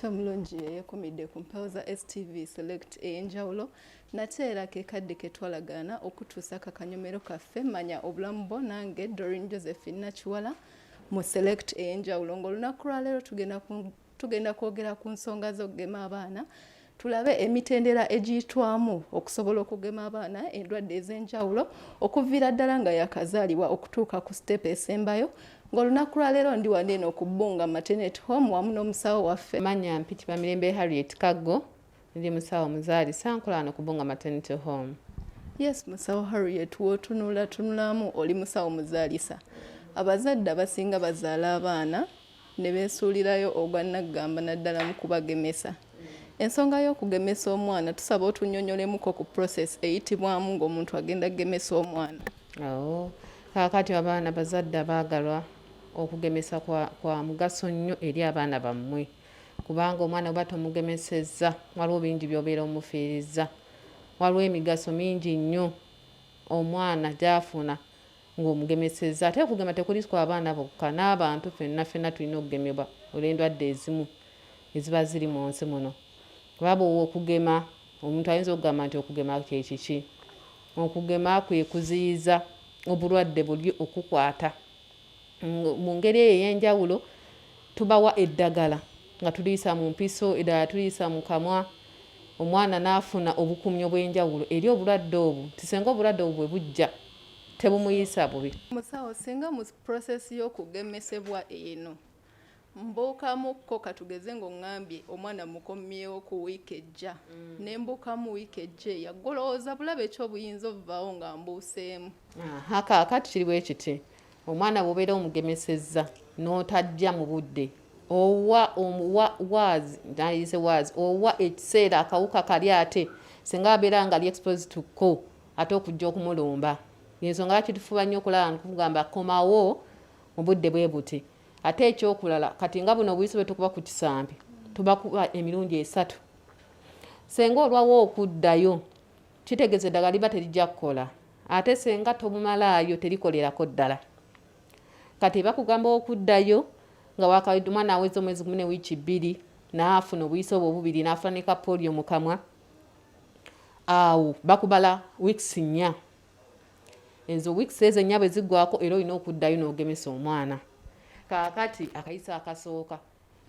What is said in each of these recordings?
Mulungi yeekomidde ku mpawo za STV Select ey'enjawulo nate era ke kadde ke twalagaana okutuusa kakanyomero kaffe manya obulamu bwo nange Doreen Josephine Nakiwala mu Select ey'enjawulo ng'olunaku lwa leero tugenda kwogera ku nsonga z'okugema abaana tulabe emitendera egiyitwamu okusobola okugema abaana endwadde ez'enjawulo okuviira ddala nga yakazaalibwa okutuuka ku step esembayo ng'olunaku lwa leero ndi wano eno ku Bbunga Maternity Home wamu n'omusawo waffe manya mpiti Bamirembe Harriet Kaggo ndi musawo muzaalisa nkola wano ku Bbunga Maternity Home. Yes, musawo Harriet tunulamu oli musawo muzaalisa abazadde abasinga bazaala abaana ne beesuulirayo ogwannaggamba naddala mu kubagemesa. Ensonga y'okugemesa omwana tusaba otunnyonnyolemuko ku process eyitibwamu ng'omuntu agenda kugemesa omwana. Kaakati abaana bazadde abaagalwa okugemesa kwa mugaso nnyo eri abaana bammwe kubanga omwana oba tomugemesezza waliwo bingi by'obeera omufiiriza, waliwo emigaso mingi nnyo omwana gy'afuna ng'omugemesezza. Ate okugema tekuli kwa abaana bokka, n'abantu ffenna tulina okugemebwa olw'endwadde ezimu eziba ziri mu nsi muno. Kuba okugema omuntu ayinza okugamba nti okugema kye kiki? Okugema kwe kuziyiza obulwadde buli okukwata. Mu ngeri eyo ey'enjawulo tubawa eddagala nga tuliyisa mu mpiso, eddagala tuliyisa mu kamwa, omwana n'afuna obukumyo bw'enjawulo eri obulwadde obwo. Tisenga obulwadde obwo bwe bujja tebumuyisa bubi. Musawo singa mu process y'okugemesebwa eno mbuukamukko katugeze ng'oŋŋambye omwana mukomyewo ku wiiki ejja ne mbuukamu wiiki ejja yagolowooza bulabe ki obuyinza obuvaawo nga mbuuseemu. Kaakati kiri bwe kiti omwana bw'obeera omugemesezza n'otajja mu budde owa ekiseera akawuka kali ate singa abeera nga ali exposed to ko ate okujja okumulumba. Ensonga lwaki tufuba nnyo okulaba nkugamba komawo mu budde bwe buti. Ate ekyokulala kati nga buno obuyisi bwe tukuba ku kisambi tubakuba emirundi 3. Senga olwawo okuddayo kitegeeza eddagala liba terijja kukola, ate senga tobumalaayo terikolerako ddala. Kati bakugamba okuddayo nga wakawedde omwana aweza omwezi 10 ne wiiki 2 n'afuna obuyisi obwo bubiri n'afuna ne ka polio mu kamwa, awo bakubala weeks 4. Ezo weeks ezo 4 bwe ziggwako era olina okuddayo n'ogemesa omwana. Kaakati akayisa akasooka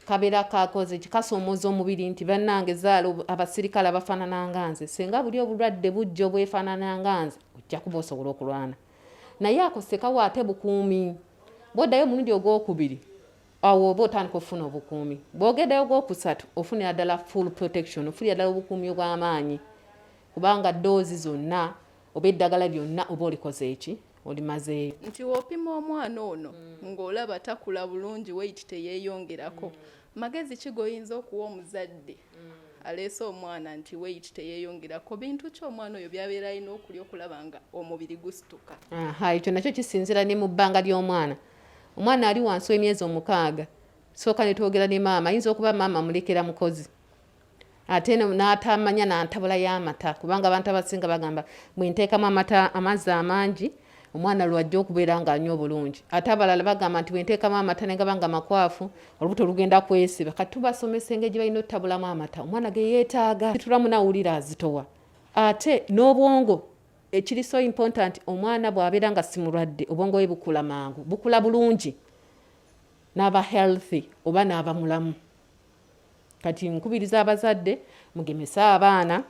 kabeera kakoze kikasoomooza omubiri nti bannange zaalo abasirikale abafaanana nga nze senga buli obulwadde bujja obwefaanana nga nze ojja kuba osobola okulwana. Naye ako sekawo ate bukuumi. Bw'oddayo omulundi ogwokubiri awo oba otandika okufuna obukuumi. Bw'ogeddayo ogwokusatu ofunira ddala full protection, ofunira ddala obukuumi obw'amaanyi kubanga ddoozi zonna oba eddagala lyonna oba olikoze eki olimazeeyo. Nti w'opima omwana ono ng'olaba takula bulungi weight teyeeyongerako, magezi ki g'oyinza okuwa omuzadde aleese omwana nti weight teyeeyongerako? Bintu ki omwana oyo by'abeera alina okulya okulaba nga omubiri gusituka? Ekyo nakyo kisinzira ne mu bbanga ly'omwana. Omwana ali wansi w'emyezi 6 sooka ne twogera ne maama, ayinza okuba maama mulekera mukozi ate n'atamanya n'antabula y'amata kubanga abantu abasinga bagamba bwe nteekamu amazzi amangi omwana lwajja okubeera ng'anywa obulungi. Ate abalala bagamba nti bwe nteekamu amata ne gaba nga makwafu olubuto lugenda kwesiba. Kati tubasomesa engeri gye balina otutabulamu amata omwana ge yeetaaga. Titulamu n'awulira azitowa. Ate n'obwongo ekiri so important, omwana bw'abeera nga si mulwadde obwongo bwe bukula mangu, bukula bulungi n'aba healthy oba n'aba mulamu. Kati nkubiriza abazadde mugemese abaana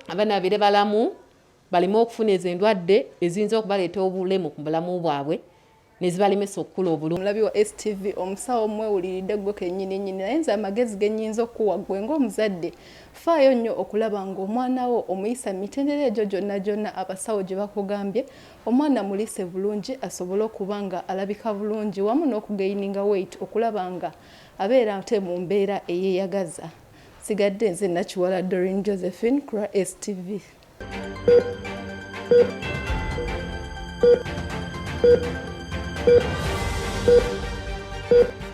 babeere balamu balime okufuna ezo endwadde eziyinza okubaleeta obulemu ku bulamu bwabwe ne zibalemesa okukula obulungi. Omulabi wa STV omusawo mwewuliridde gwe kennyini naye nze amagezi ge nnyinza okuwa ggwe ng'omuzadde faayo nnyo okulaba ng'omwana wo omuyisa mitendera egyo gyonna abasawo gye bakugambye, omwana mulise bulungi asobole okuba nga alabika bulungi wamu n'okugaininga weight okulaba nga abeera ate mu mbeera eyeeyagaza. Sigadde nze Nakiwala Doreen Josephine ku STV. Thank you.